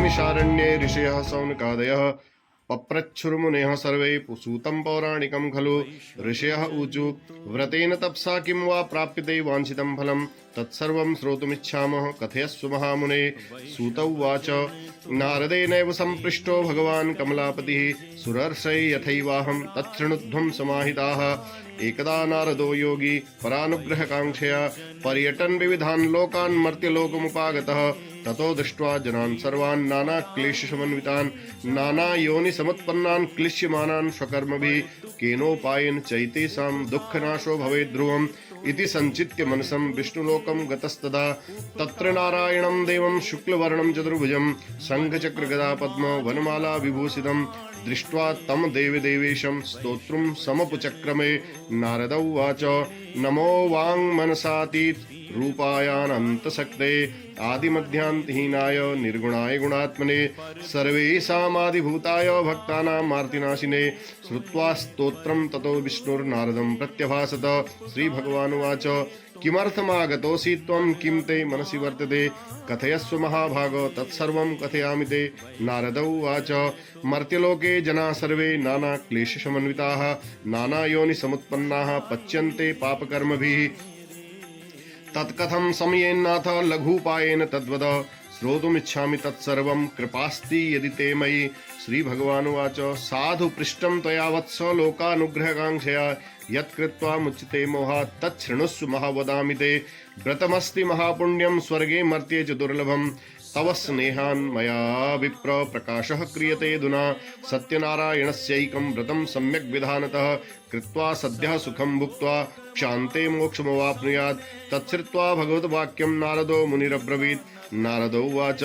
निशारण्ये ऋषयः सौनकादयः पप्रच्छुर्मुनेः सर्वे सूतं पौराणिकं खलु। ऋषयः ऊचु व्रतेन तपसा किं वा प्राप्यते वाञ्छितं फलं तत्सर्वं श्रोतुमिच्छामः कथयस्व महामुने। सूत उवाच नारदेनैव सम्पृष्टो भगवान् कमलापतिः सुरर्षै यथैवाहं तच्छृणुध्वं समाहिताः। एकदा नारदो योगी परानुग्रहकाङ्क्षया पर्यटन् विविधान् लोकान् मर्त्यलोकमुपागतः। ततो दृष्ट्वा जनान् सर्वान् नानाक्लेशसमन्वितान् नानायोनिसमुत्पन्नान् क्लिश्यमानान् स्वकर्मभिः केनोपायेन चैतेषां दुःखनाशो भवेत् ध्रुवम् इति सञ्चित्य मनसं विष्णुलोकं गतस्तदा। तत्र नारायणं देवं शुक्लवर्णं चतुर्भुजं शङ्खचक्रगदा पद्म वनमाला विभूषितं दृष्ट्वा तं देवदेवेशं स्तोत्रं समपुचक्रमे। नारद उवाच नमो वाङ्मनसातीत रूपायानन्तशक्ते आदिमध्यान्तहीनाय निर्गुणाय गुणात्मने सर्वेषामादिभूताय भक्तानां मार्तिनाशिने। श्रुत्वा स्तोत्रं ततो विष्णुर्नारदं प्रत्यभासत। श्रीभगवानुवाच किमर्थमागतोऽसि त्वं किं ते मनसि वर्तते कथयस्व महाभाग तत्सर्वं कथयामि ते। नारद उवाच मर्त्यलोके जना सर्वे नानाक्लेशसमन्विताः नानायोनिसमुत्पन्नाः पच्यन्ते पापकर्मभिः तत्कथं समयेन्नाथ लघुपायेन तद्वद श्रोतुमिच्छामि तत्सर्वं कृपास्ति यदि ते मयि। श्रीभगवानुवाच साधु पृष्टं त्वया वत्स लोकानुग्रहकाङ्क्षया यत्कृत्वा मुच्यते मोहात् तच्छृणुस्व महावदामि ते। व्रतमस्ति महापुण्यं स्वर्गे मर्त्ये च दुर्लभं तव स्नेहान् मया विप्र प्रकाशः क्रियते अधुना। सत्यनारायणस्यैकं व्रतं सम्यक् विधानतः कृत्वा सद्यः सुखं भुक्त्वा क्षान्ते मोक्षमवाप्नुयात्। तच्छ्रुत्वा भगवद्वाक्यं नारदो मुनिरब्रवीत्। नारदो उवाच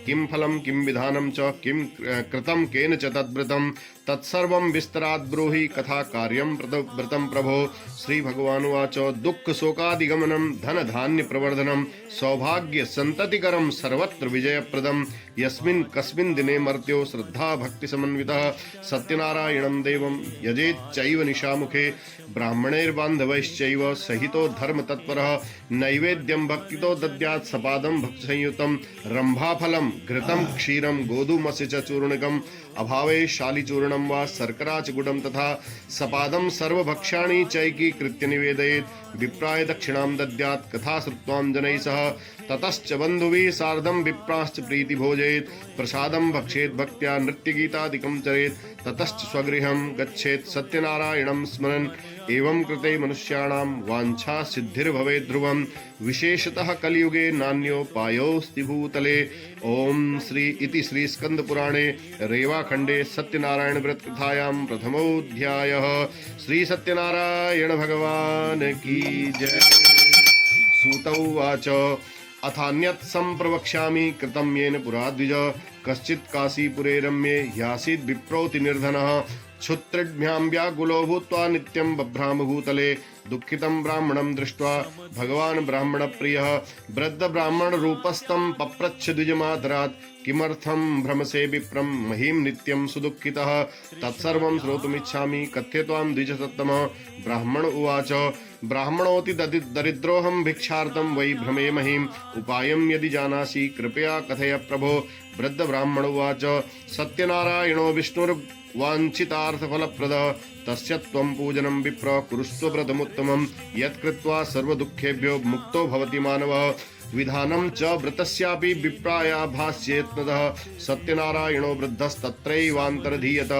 किं फलं किं विधानं च किं कृतं केन च तद्व्रतं तत्सर्वं विस्तरात् ब्रूहि कथा कार्यं व्रतं प्रभो। श्रीभगवानुवाच दुःखशोकादिगमनं धनधान्यप्रवर्धनं सौभाग्यसन्ततिकरं सर्वत्र विजयप्रदं यस्मिन् कस्मिन् दिने मर्त्यो श्रद्धा भक्तिसमन्वितः सत्यनारायणं देवं यजेच्चैव निशामुखे ब्राह्मणैर्बान्धवैश्चैव सहितो धर्मतत्परः नैवेद्यं भक्तितो दद्यात् सपादं भक्तिसंयुतं रम्भाफलं घृतं क्षीरं गोधूमस्य च चूर्णकम् अभावे शालिचूर्णं वा शर्करा च गुडं तथा सपादं सर्वभक्ष्याणि चैकीकृत्य निवेदयेत्। विप्राय दक्षिणां दद्यात् कथा श्रुत्वां जनैः सह ततश्च बन्धुभिः सार्धं विप्राश्च प्रीतिभोजयेत्। प्रसादं भक्षेत् भक्त्या नृत्यगीतादिकं चरेत् ततश्च स्वगृहं गच्छेत् सत्यनारायणं स्मरन्। एवं कृते मनुष्याणां वाञ्छा सिद्धिर्भवेत् ध्रुवम् विशेषतः कलियुगे नान्योपायोऽस्ति भूतले। ओम श्री इति श्री स्कंद पुराणे रेवाखंडे सत्यनारायण व्रत कथायां प्रथमोऽध्यायः। श्री सत्यनारायण भगवान की जय। सूत उवाच अथान्यत् संप्रवक्ष्यामि कृतं येन पुरा द्विज कश्चित् काशीपुरे रम्ये ह्यासीत् विप्रोति निर्धनः क्षुत्रिभ्यां व्याकुलो भूत्वा नित्यं बभ्राम भूतले। दुःखितं ब्राह्मणं दृष्ट्वा भगवान् ब्राह्मणप्रियः वृद्धब्राह्मणरूपस्थं पप्रच्छ द्विजमातरात् किमर्थं भ्रमसे विप्रं महीं नित्यं सुदुःखितः तत्सर्वं श्रोतुमिच्छामि कथ्यत्वां द्विजसत्तम। ब्राह्मण उवाच ब्राह्मणोऽति दरिद्रोऽहं भिक्षार्थं वै भ्रमे महीं उपायं यदि जानासि कृपया कथय प्रभो। वृद्ध ब्राह्मण उवाच सत्यनारायणो विष्णुर्वाञ्छितार्थफलप्रद तस्य त्वं पूजनं विप्र कुरुस्व व्रतमुत्तमं यत्कृत्वा सर्वदुःखेभ्यो मुक्तो भवति मानवः। विधानं च व्रतस्यापि विप्राया भास्येत्नतः सत्यनारायणो वृद्धस्तत्रैवान्तरधीयत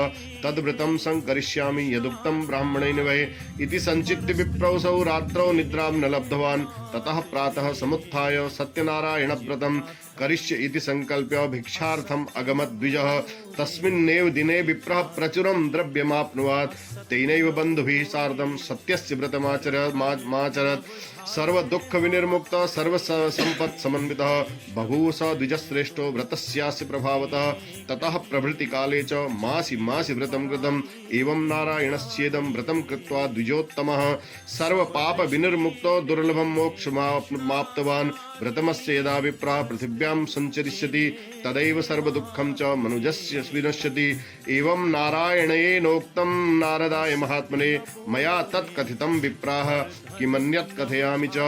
तद्व्रतं संकरिष्यामि यदुक्तं ब्राह्मणेन वै इति संचित्य विप्रौसौ रात्रौ निद्रां न लब्धवान्। ततः प्रातः समुत्थाय सत्यनारायणव्रतं करिष्य इति संकल्प्य भिक्षार्थम् अगमत् द्विजः। तस्मिन्नेव दिने विप्रः प्रचुरं द्रव्यमाप्नुवात् तेनैव बन्धुभिः सार्धं सत्यस्य व्रतमाचरत्। सर्वदुःख विनिर्मुक्त सर्वसम्पत् समन्वितः बभूव स द्विजश्रेष्ठो व्रतस्यास्य प्रभावतः। ततः प्रभृति काले च मासि मासि व्रतं कृतम्। एवं नारायणस्येदं व्रतं कृत्वा द्विजोत्तमः सर्वपाप विनिर्मुक्तो दुर्लभं मोक्षमाप्तवान्। व्रतमस्य यदा विप्रा पृथिव्यां संचरिष्यति तदैव सर्वदुःखं च मनुजस्य विनश्यति। एवं नारायणेनोक्तं नारदाय महात्मने मया तत् कथितं विप्राः किमन्यत् कथयामि पश्यामि च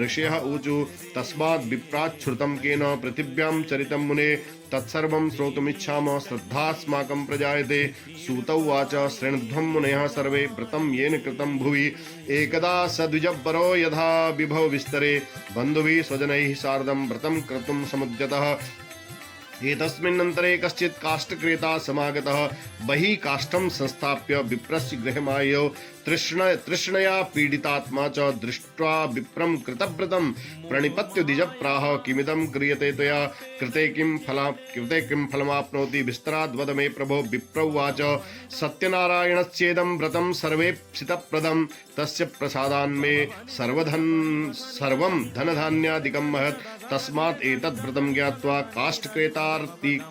ऋषयः ऊचु तस्माद् विप्राच्छ्रुतं केन पृथिव्यां चरितं मुने तत्सर्वं श्रोतुमिच्छामः श्रद्धास्माकं प्रजायते। सूत उवाच शृण्ध्वं मुनयः सर्वे व्रतं येन कृतं भुवि एकदा सद्विजवरो यथा विभव विस्तरे बन्धुभिः स्वजनैः सार्धं व्रतं कर्तुं समुद्यतः। एतस्मिन्नन्तरे कश्चित् काष्ठक्रेता समागतः बहिः काष्ठं संस्थाप्य विप्रस्य गृहमाययौ तृष्णया पीडितात्मा च दृष्ट्वा विप्रं कृतव्रतं प्रणिपत्य द्विजप्राह किमिदं क्रियते त्वया कृते किं फलमाप्नोति विस्तराद् वद मे प्रभो। विप्रोवाच सत्यनारायणस्येदं व्रतं सर्वेप्सितप्रदं तस्य प्रसादान्मे सर्वं धनधान्यादिकं महत् तस्मात् एतद् व्रतं ज्ञात्वा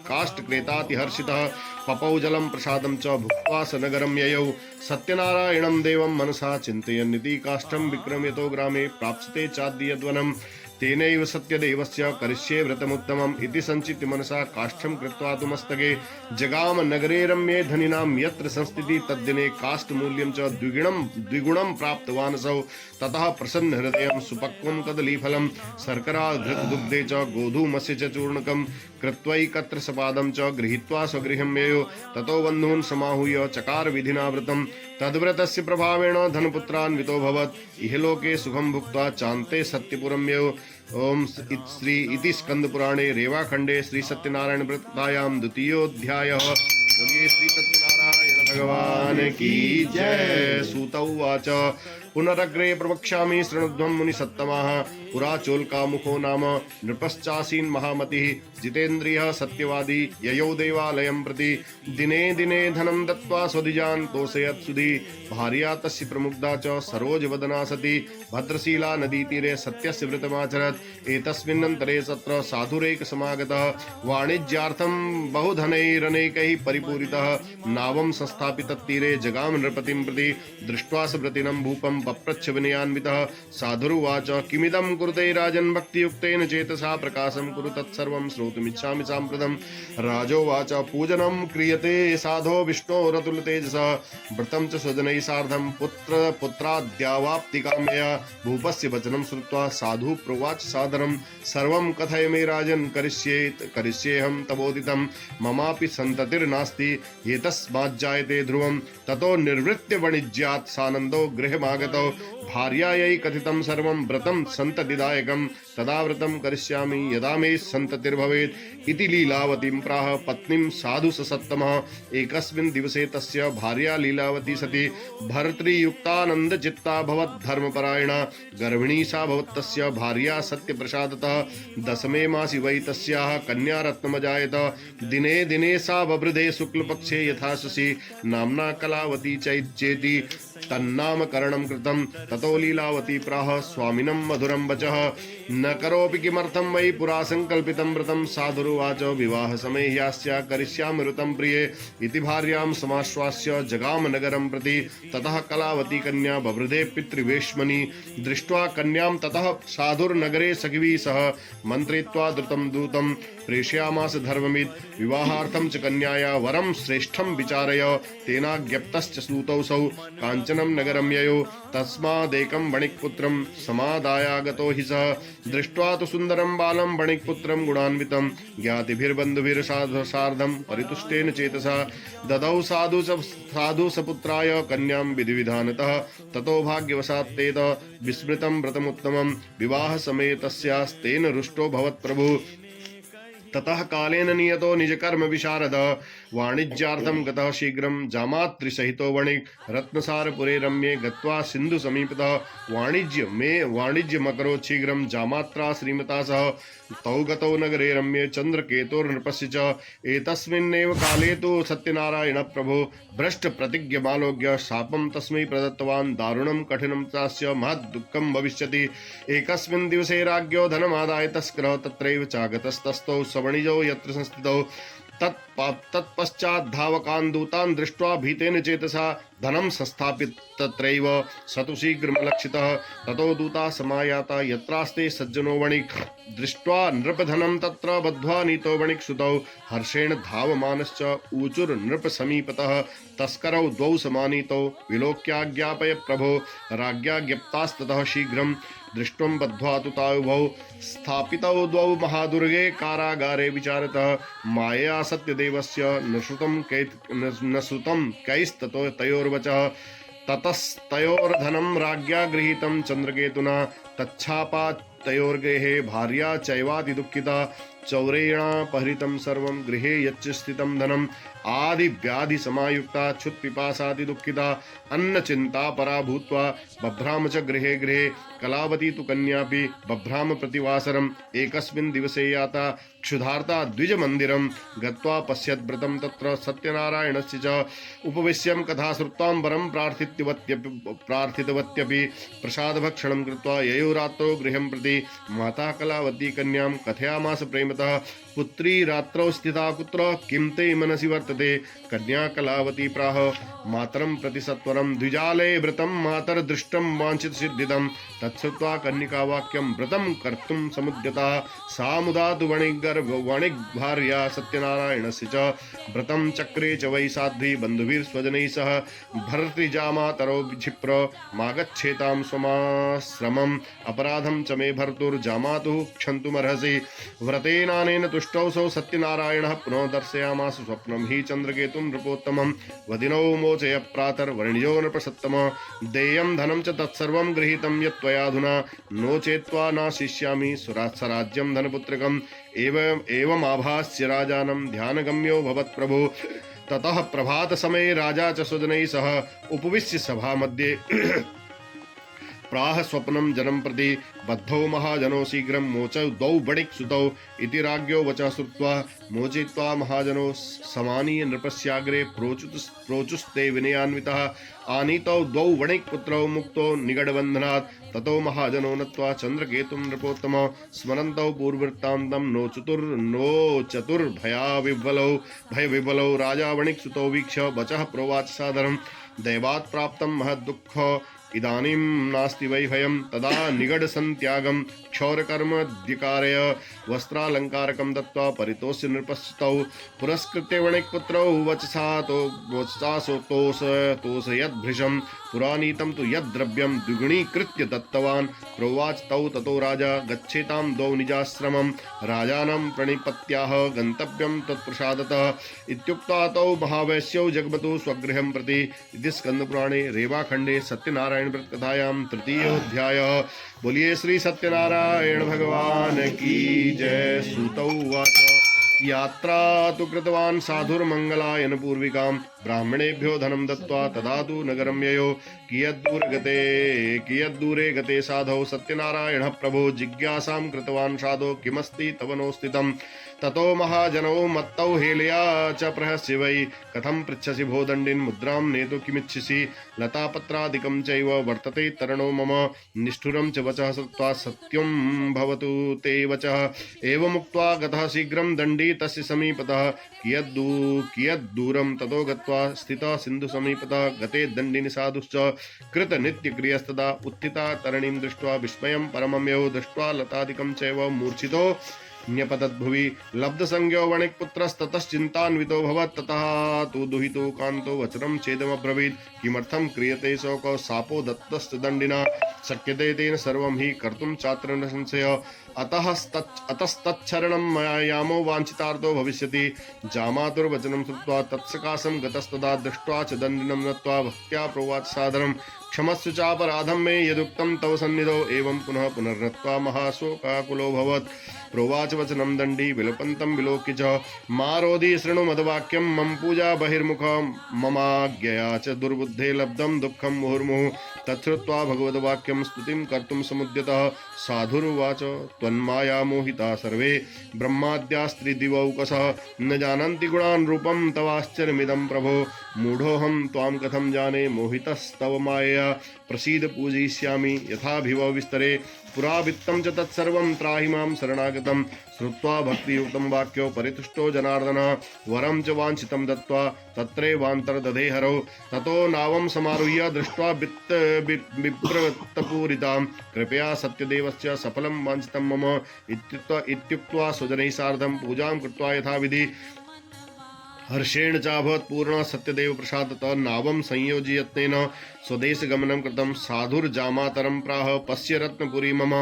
काष्ठक्रेतातिहर्षितः पपौ जलं प्रसादं च भुक्त्वा स नगरं ययौ सत्यनारायणं देवं मनसा चिन्तयन्निति काष्ठं विक्रम्यतो ग्रामे प्राप्स्यते चाद्यद्वनम् तेनैव सत्यदेवस्य करिष्ये व्रतमुत्तमम् इति संचित्य मनसा काष्ठं कृत्वा तु मस्तके जगाम नगरे रम्ये धनिनां यत्र संस्थिति तद्दिने काष्ठमूल्यं च द्विगुणं प्राप्तवानसौ। ततः प्रसन्न हृदयं सुपक्वं कदलीफलं शर्करा घृतदुग्धे च गोधूमस्य च चूर्णकं कृत्वैकत्र सपादं च गृहीत्वा स्वगृहं ययौ ततो बन्धून् समाहूय चकार विधिना व्रतं तद्व्रतस्य प्रभावेण धनपुत्रान्वितो भवत् इहलोके सुखं भुक्त्वा चान्ते सत्यपुरं ययौ। ओम श्री इति स्कंदपुराणे रेवाखंडे श्री सत्यनारायण व्रतायां द्वितीयोऽध्यायः। बोलिए श्री सत्यनारायण भगवान की जय। सूत उवाच पुनरग्रे प्रवक्ष्यामि शृणुध्वं मुनिसत्तमाः पुरा चोल्कामुखो नाम नृपश्चासीन् महामतिः जितेन्द्रियः सत्यवादी ययौ देवालयं प्रति दिने दिने धनं दत्त्वा स्वद्विजान् तोषयत् सुधी भार्या तस्य प्रमुग्धा च सरोजवदना सती भद्रशीला नदीतीरे सत्यस्य व्रतमाचरत्। एतस्मिन्नन्तरे तत्र साधुरेक समागतः वाणिज्यार्थं बहुधनैरनेकैः परिपूरितः नावं संस्थाप्य तत्तीरे जगाम नृपतिं प्रति दृष्ट्वा स व्रतिनं भूपं पप्रच्छ विनयान्वितः साधुरुवाच किमिदं कुरुते राजन् भक्तियुक्तेन चेतसा प्रकाशं कुरु तत्सर्वं श्रोतुमिच्छामि साम्प्रतं। राजोवाच पूजनं क्रियते साधो विष्णोरतुल तेजसा व्रतं च स्वजनैः सार्धं पुत्राद्यावाप्तिकाम्यया। भूपस्य वचनं श्रुत्वा साधु प्रोवाच सादरं सर्वं कथय मे राजन् करिष्येऽहं तवोदितं ममापि सन्ततिर्नास्ति एतस्माज्जायते ध्रुवं। ततो निर्वृत्य वाणिज्यात् सानन्दो गृहमागतौ भार्यायै कथितं सर्वं व्रतं सन्ततिदायकं तदा व्रतं करिष्यामि यदा मे सन्ततिर्भवेत् इति लीलावतीं प्राह पत्नीं साधु ससत्तमः। एकस्मिन् दिवसे तस्य भार्या लीलावती सती भर्तृयुक्तानन्दचित्ता भवत् धर्मपरायणा गर्भिणी सा भवत् तस्य भार्या सत्यप्रसादतः दशमे मासि वै तस्याः कन्या रत्नमजायत। दिने दिने सा बभृधे शुक्लपक्षे यथा शशि नाम्ना कलावती चैत्येति तन्नामकरणं कृतं। ततो लीलावती प्राह स्वामिनं मधुरं वचः न करोपि किमर्थं वै पुरा संकल्पितं व्रतं। साधुरुवाच विवाह समये ह्यस्या करिष्यामि व्रतं प्रिये इति भार्यां समाश्वास्य जगाम नगरं प्रति। ततः कलावती कन्या बभृधे पितृवेश्मनि दृष्ट्वा कन्यां ततः साधुर्नगरे सखिभिः सह मन्त्रयित्वा द्रुतं दूतं प्रेषयामास धर्ममित् विवाहार्थं च कन्याया वरं श्रेष्ठं विचारय। तेनाज्ञप्तश्च सूतौसौ काञ्चनं नगरं ययौ तस्मादेकं वणिक्पुत्रं समादायागतो हि सः दृष्ट्वा तु सुन्दरं बालं वणिक्पुत्रं गुणान्वितं ज्ञातिभिर्बन्धुभिर्सार्धं परितुष्टेन चेतसा ददौ साधु सपुत्राय कन्यां विधिविधानतः। ततो भाग्यवशात् तेन विस्मृतं व्रतमुत्तमं विवाह समये तस्यास्तेन रुष्टो भवत्प्रभुः। ततः कालेन नियतो निजकर्म विशारद वाणिज्यार्थं गतः शीघ्रं जामातृसहितो वणिक् रत्नसारपुरे रम्ये गत्वा सिन्धु समीपतः वाणिज्यमकरोत् शीघ्रं जामात्रा श्रीमता सह तौ गतौ नगरे रम्ये चन्द्रकेतोर्नृपस्य च। एतस्मिन्नेव काले तु सत्यनारायण प्रभो भ्रष्ट प्रतिज्ञमालोक्य शापं तस्मै प्रदत्तवान् दारुणं कठिनं चास्य महत् दुःखं भविष्यति। एकस्मिन् दिवसे राज्ञो धनमादाय तस्करः तत्रैव चागतस्तस्थौ सवणिजौ यत्र संस्थितौ तत्पश्चात् धावकान् दूतान् दृष्ट्वा भीतेन चेतसा धनं संस्थाप्य तत्रैव स तु शीघ्रमलक्षितः। ततो दूता समायाता यत्रास्ते सज्जनो वणिक् दृष्ट्वा नृपधनं तत्र बद्ध्वा नीतो वणिक् सुतौ हर्षेण धावमानश्च ऊचुर् नृप समीपतः तस्करौ द्वौ समानीतौ विलोक्याज्ञापय प्रभो राज्ञा ज्ञप्तास्ततः शीघ्रं दृष्ट्वं बद्ध्वा तु तायुभौ स्थापितौ द्वौ महादुर्गे कारागारे विचारतः मायया सत्यदेवस्य न श्रुतं कैस्ततो तयोर्वचः ततस्तयोर्धनं राज्ञा गृहीतं चन्द्रकेतुना तच्छापातयोर्गृहे भार्या चैवाति दुःखिता चौरेणापहृतं सर्वं गृहे यच्च स्थितं धनम् आदि व्याधि समायुक्ता क्षुत् पिपासाति दुःखिता अन्न चिंता परा भूत्वा बभ्राम च गृहे गृहे कलावती तु कन्यापि बभ्राम प्रतिवासरम् एकस्मिन् दिवसे याता क्षुधार्ता द्विज मंदिरं गत्वा पश्यद्व्रतं तत्र सत्यनारायणस्य च उपविश्यं कथा श्रुत्वां वरं प्रार्थितवत्यपि प्रसादभक्षणं कृत्वा ययोरात्रौ गृहं प्रति माता कलावती कन्यां कथयामास प्रेमतः पुत्री रात्रौ स्थिता कुत्र किं ते मनसि वर्तते कन्या कलावती प्राह मातरं प्रति सत्वरं द्विजाले व्रतं मातर्दृष्टं वाञ्छित सिद्धिदं तत्श्रुत्वा कन्निका वाक्यं व्रतं कर्तुं समुद्यता सा मुदा तु वणिग्भार्या सत्यनारायणस्य च व्रतं चक्रे च वै साध्वी बन्धुभिर्स्वजनैः सह भर्तृजामातरो क्षिप्र मागच्छेतां स्वमाश्रमम् अपराधं च मे भर्तुर्जामातुः क्षन्तुमर्हसि व्रतेनानेन तुष्टौ सौ सत्यनारायणः पुनः दर्शयामास स्वप्नं हि चन्द्रकेतुं नृपोत्तमं वदिनौ मोचय प्रातर्वर्णिजो नृपसत्तमः देयं धनं च तत्सर्वं गृहीतं यत्त्वयाधुना नो चेत्त्वा न शिष्यामि स्वराज्यं धनपुत्रकम् एवमाभास्य राजानं ध्यानगम्यो भवत्प्रभु ततः प्रभात समये राजा च स्वजनैः सह उपविश्य सभा मध्ये प्राह स्वप्नं जनं प्रति बद्धौ महाजनो शीघ्रं मोचौ द्वौ वणिक्सुतौ इति राज्ञो वचः श्रुत्वा मोचयित्वा महाजनो समानीय नृपस्याग्रे प्रोचुस्ते विनयान्वितः आनीतौ द्वौ वणिक्पुत्रौ मुक्तो निगडबन्धनात् ततो महाजनो नत्वा चन्द्रकेतुं नृपोत्तम स्मरन्तौ पूर्ववृत्तान्तं नो भयविह्वलौ राजा वणिक्सुतौ वीक्ष्य वचः प्रोवाच सादरं दैवात् प्राप्तं महद्दुःख इदानीं नास्ति वै भयं तदा निगडसन्त्यागं क्षौरकर्मद्यकारय वस्त्रालङ्कारकं दत्त्वा परितोष्य नृपस्तौ पुरस्कृत्य वणिक्पुत्रौ वचसातोषयद्भृशं पुरानीतं तु यद्द्रव्यं द्विगुणीकृत्य दत्तवान् प्रोवाच तौ ततो राजा गच्छेतां द्वौ निजाश्रमं राजानं प्रणिपत्याह गन्तव्यं तत्प्रसादतः इत्युक्त्वा तौ महावैश्यौ जगमतु स्वगृहं प्रति इति स्कन्दपुराणे रेवाखण्डे सत्यनारायण व्रत कथायां तृतीयोऽध्यायः। बोलिए श्री सत्यनारायण भगवान की जय। सूत उवाच यात्रा तु कृतवान् साधुर्मङ्गलायन पूर्विकां ब्राह्मणेभ्यो धनं दत्त्वा तदा तु नगरं ययो कियद्दूरे गते साधौ सत्यनारायणः प्रभो जिज्ञासां कृतवान् साधो किमस्ति तव नो स्थितं ततो महाजनौ मत्तौ हेलया च प्रहस्य वै कथं पृच्छसि भो दण्डिन् मुद्रां नेतु किमिच्छसि लतापत्रादिकं चैव वर्तते तरणो मम निष्ठुरं च वचः श्रुत्वा सत्यं भवतु ते वचः एवमुक्त्वा गतः शीघ्रं दण्डी तस्य समीपतः कियद्दूरं ततो गत्वा स्थितः सिन्धु समीपतः गते दण्डिनि साधुश्च कृत नित्यक्रियस्तदा उत्थिता तरणीं दृष्ट्वा विस्मयं परमं यो दृष्ट्वा लतादिकं चैव मूर्छितो न्यपतद्भुवि लब्धसंज्ञो वणिक्पुत्रस्ततश्चिन्तान्वितो भवत् ततः तु दुहितो कान्तो वचनं चेदमब्रवीत् किमर्थं क्रियते शोको शापो दत्तश्च दण्डिना शक्यते तेन सर्वं हि कर्तुं चात्र न संशय अतस्तच्छरणं मया यामो वाञ्छितार्थो भविष्यति जामातुर्वचनं श्रुत्वा तत्सकाशं गतस्तदा दृष्ट्वा च दण्डिनं नत्वा भक्त्या प्रोवाच सादरं क्षमस्व चापराधं मे यदुक्तं तव सन्निधौ एवं पुनः पुनर्नत्वा महाशोकाकुलो भवत् प्रोवाच वचनं दण्डी विलपन्तं विलोक्य च मारोधि शृणु मद्वाक्यं मम पूजा बहिर्मुख ममाज्ञया च दुर्बुद्धे लब्धं दुःखं मुहुर्मुहुः तच्छ्रुत्वा भगवद्वाक्यं स्तुतिं कर्तुं समुद्यतः साधुरुवाच त्वन्माया मोहिता सर्वे ब्रह्माद्यास्त्रिदिवौकसः न जानन्ति गुणान् रूपं तवाश्चर्यमिदं प्रभो मूढोऽहं त्वां कथं जाने मोहितस्तव मायया प्रसीद पूजयिष्यामि यथाभिभव विस्तरे पुरा वित्तं च तत्सर्वं त्राहि मां शरणागतं श्रुत्वा भक्तियुक्तं वाक्यो परितुष्टो जनार्दनः वरं च वाञ्छितं दत्त्वा तत्रैवान्तर्दधे हरौ ततो नावं समारुह्य दृष्ट्वा विप्रवृत्तपूरितां कृपया सत्यदेवस्य सफलं वाञ्छितं मम इत्युक्त्वा स्वजनैः सार्धं पूजां कृत्वा यथाविधि हर्षेण चाभवत् पूर्ण सत्यदेव प्रसादतः नावं संयोज्य यत्नेन स्वदेशगमनं कृतं साधुर्जामातरं प्राह पश्य रत्नपुरी मम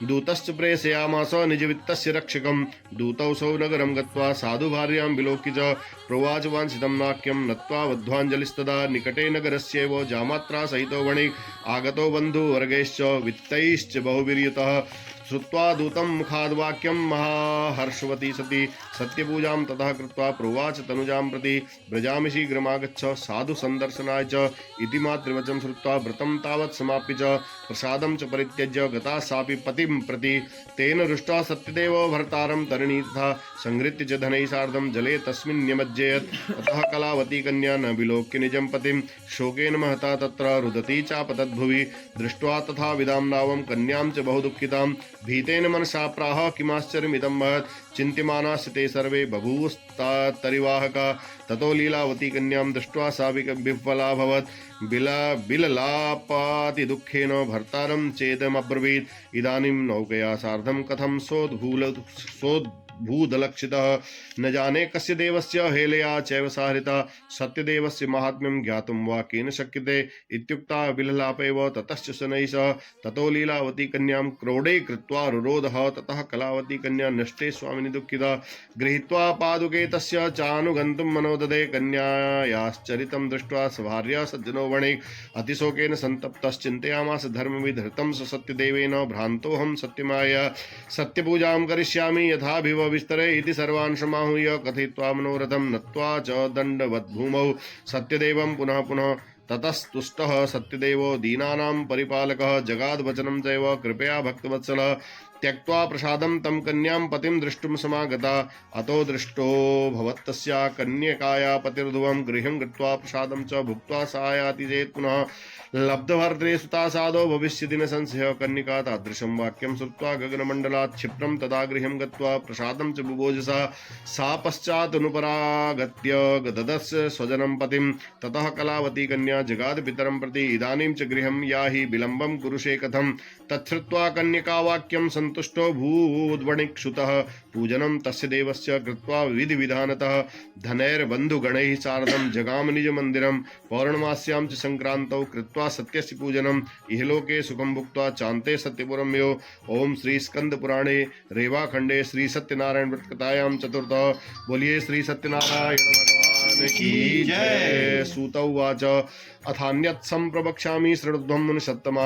दूतश्च प्रेषयामास निजवित्तस्य रक्षकं दूतौसौ नगरं गत्वा साधुभार्यां विलोक्य च प्रोवाच वाञ्छितं नाक्यं नत्वा वध्वाञ्जलिस्तदा निकटे नगरस्यैव जामात्रा सहितो वणिक् आगतो बन्धुवर्गैश्च वित्तैश्च बहुवीर्यतः श्रुत्वा दूतं मुखाद्वाक्यं महाहर्षवती सती सत्यपूजां ततः कृत्वा प्रोवाच तनुजां प्रति व्रजामि शीघ्रमागच्छ साधु संदर्शनाय च इति मातृवचनं श्रुत्वा व्रतं तावत् समाप्य च प्रसादं च परित्यज्य गता सापि पतिं प्रति तेन रुष्टा सत्यदेव भर्तारं तरिणी तथा संहृत्य च धनैः सार्धं जले तस्मिन् निमज्जयत् ततः कलावती कन्या न विलोक्य निजं पतिं शोकेन महता तत्र रुदती चापतद्भुवि दृष्ट्वा तथा विदां नावं कन्यां च बहु दुःखितां भीतेन मनसा प्राह किमाश्चर्यमिदं महत् चिन्त्यमानाश्च ते सर्वे बभूवस्तरिवाहका ततो लीलावती कन्यां दृष्ट्वा सा विह्वलाभवत् बिललापाति दुःखेन भर्तारं चेदमब्रवीत् इदानीं नौकया सार्धं कथं भूदलक्षितः न जाने कस्य देवस्य हेलया चैव साहृता सत्यदेवस्य महात्म्यं ज्ञातुं वा केन शक्यते इत्युक्ता विललापैव ततश्च शनैः सह ततो लीलावती कन्यां क्रोडे कृत्वा रुरोधः ततः कलावती कन्या नष्टे स्वामिनि दुःखिता गृहीत्वा पादुके तस्य चानुगन्तुं मनोददे कन्यायाश्चरितं दृष्ट्वा स्वभार्या सज्जनो वणिक् अतिशोकेन सन्तप्तश्चिन्तयामास धर्मविधृतं स सत्यदेवेन भ्रान्तोऽहं सत्यमाया सत्यपूजां करिष्यामि यथाभिव विस्तरे इति सर्वान् समाहूय कथयित्वा मनोरथं नत्वा च दण्डवद्भूमौ सत्यदेवं पुनः पुनः ततस्तुष्टः सत्यदेवो दीनानां परिपालकः जगाद्वचनं चैव कृपया भक्तवत्सलः त्यक्त्वा प्रसादं तं कन्यां पतिं द्रष्टुं समागता अतो दृष्टो भवत्तस्या कन्यकाया पतिर्ध्रुवं गृहं गत्वा प्रसादं च भुक्त्वा सायाति चेत् पुनः लब्धभर्त्रे सुता साधो भविष्यति न संशयः कन्यका तादृशं वाक्यं श्रुत्वा गगनमण्डलात् क्षिप्रं तदा गृहं गत्वा प्रसादं च बुभोजसा सा पश्चादनुपरागत्य ददस् स्वजनं पतिं ततः कलावती कन्या जगाद पितरं प्रति इदानीं च गृहं याहि विलम्बं कुरुषे कथं तच्छ्रुत्वा कन्यका वाक्यं सन्तुष्टो भूद्वणिक्षुतः पूजनं तस्य देवस्य कृत्वा विधिविधानतः धनैर्बन्धुगणैः सार्धं जगाम निजमन्दिरं पौर्णमास्यां च संक्रान्तौ कृत्वा सत्यस्य पूजनम् इहलोके सुखं भुक्त्वा चान्ते सत्यपुरं यो ओम श्री स्कंद पुराणे रेवाखंडे श्री सत्यनारायण व्रत कथायां चतुर्थः बोलिए श्री सत्यनारायण भगवान की जय। सूत उवाच अथान्यत् संप्रवक्ष्यामि शृणुध्वं सत्तमा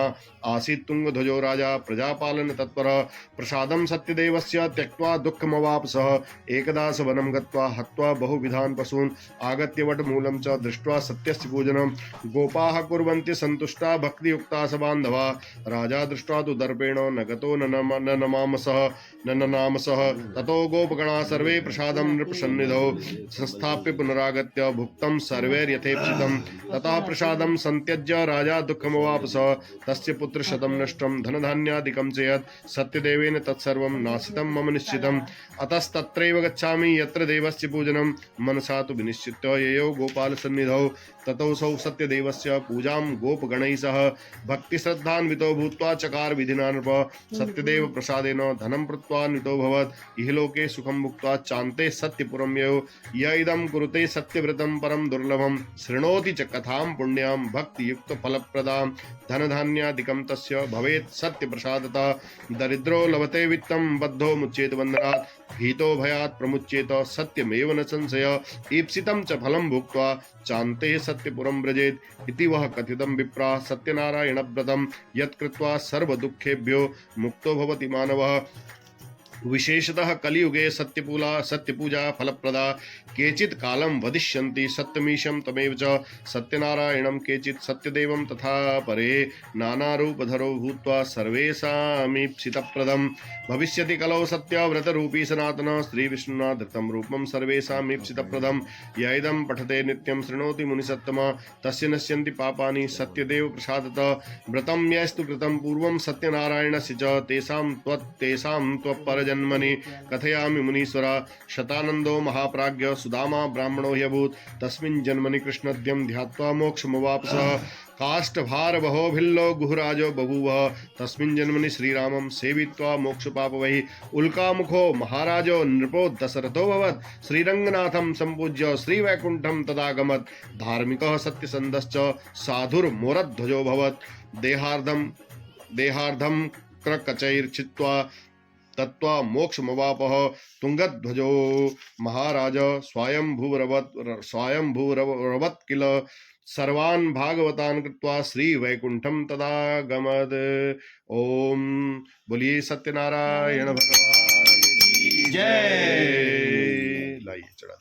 आसीत् तुंगध्वजो राजा प्रजापालन तत्परः प्रसादं सत्यदेवस्य त्यक्त्वा दुःखमवापसः एकदा स वनं गत्वा हत्वा बहुविधान् पशून् आगत्य वटमूलं च दृष्ट्वा सत्यस्य पूजनं गोपाः कुर्वन्ति सन्तुष्टा भक्तियुक्ता स बान्धवा राजा दृष्ट्वा तु दर्पेण न गतो ननामसः ततो गोपगणा सर्वे प्रसादं नृपसन्निधौ संस्थाप्य पुनरागत्य भुक्तं सर्वैर्यथेप्सितं ततः प्रसादं संत्यज्य राजा दुःखमवापसः तस्य पुत्रशतं नष्टं धनधान्यादिकं च यत् सत्यदेवेन तत्सर्वं नाशितं मम निश्चितम् अतस्तत्रैव गच्छामि यत्र देवस्य पूजनं मनसा तु विनिश्चित्य ययौ गोपालसन्निधौ ततोऽसौ सत्यदेवस्य पूजां गोपगणैः सह भक्तिश्रद्धान्वितो भूत्वा चकार विधिना नृप सत्यदेव प्रसादेन धनं पृत्वान्वितो भवत् इहलोके सुखं भुक्त्वा चान्ते सत्यपुरं यो य इदं कुरुते सत्यव्रतं परं दुर्लभं शृणोति च कथां पुण्यां भक्तियुक्त फलप्रदां धनधान्यादिकं तस्य भवेत् सत्यप्रसादतः दरिद्रो लभते वित्तं बद्धो मुच्येत बन्धनात् भीतो भयात् प्रमुच्येत सत्यमेव न संशय ईप्सितं च फलं भुक्त्वा चान्ते सत्यपुरं व्रजेत् इति वह कथितं विप्रा सत्यनारायणव्रतं यत्कृत्वा सर्वदुःखेभ्यो मुक्तो भवति मानवः। विशेषतः कलियुगे सत्यपूजा फलप्रदा केचित् कालं वदिष्यन्ति सत्यमीशं तमेव च सत्यनारायणं केचित् सत्यदेवं तथा परे नानारूपधरो भूत्वा सर्वेषामीप्सितप्रदं भविष्यति कलौ सत्यव्रतरूपी सनातन श्रीविष्णुना धृतं रूपं सर्वेषामीप्सितप्रदं य इदं पठते नित्यं शृणोति मुनिसत्तमा तस्य नश्यन्ति पापानि सत्यदेव प्रसादतः व्रतं यस्तु कृतं पूर्वं सत्यनारायणस्य च तेषां त्वपरजन्मनि कथयामि मुनीश्वरा शतानन्दो महाप्राज्ञ सुदामा ब्राह्मणो ह्यभूत् तस्मिन् जन्मनि कृष्णद्यं ध्यात्वा मोक्षमवापसः काष्ठभार बहो भिल्लो गुहराजो बभूव तस्मिन् जन्मनि श्रीरामं सेवित्वा मोक्षपापवै उल्कामुखो महाराजो नृपो दशरथो भवत् श्रीरंगनाथं संपूज्य श्रीवैकुण्ठं तदागमत् धार्मिकः सत्यसन्धश्च साधुर्मोरध्वजो भवत् देहार्धं क्रकचैर्चित्वा तत्वा मोक्षमवापः तुंगध्वजो महाराज स्वायंभूरवत् किल सर्वान् भागवतान् कृत्वा श्री वैकुंठम तदागमद। ओम बोलिए सत्यनारायण भगवान की जय। लाइए चढ़ा।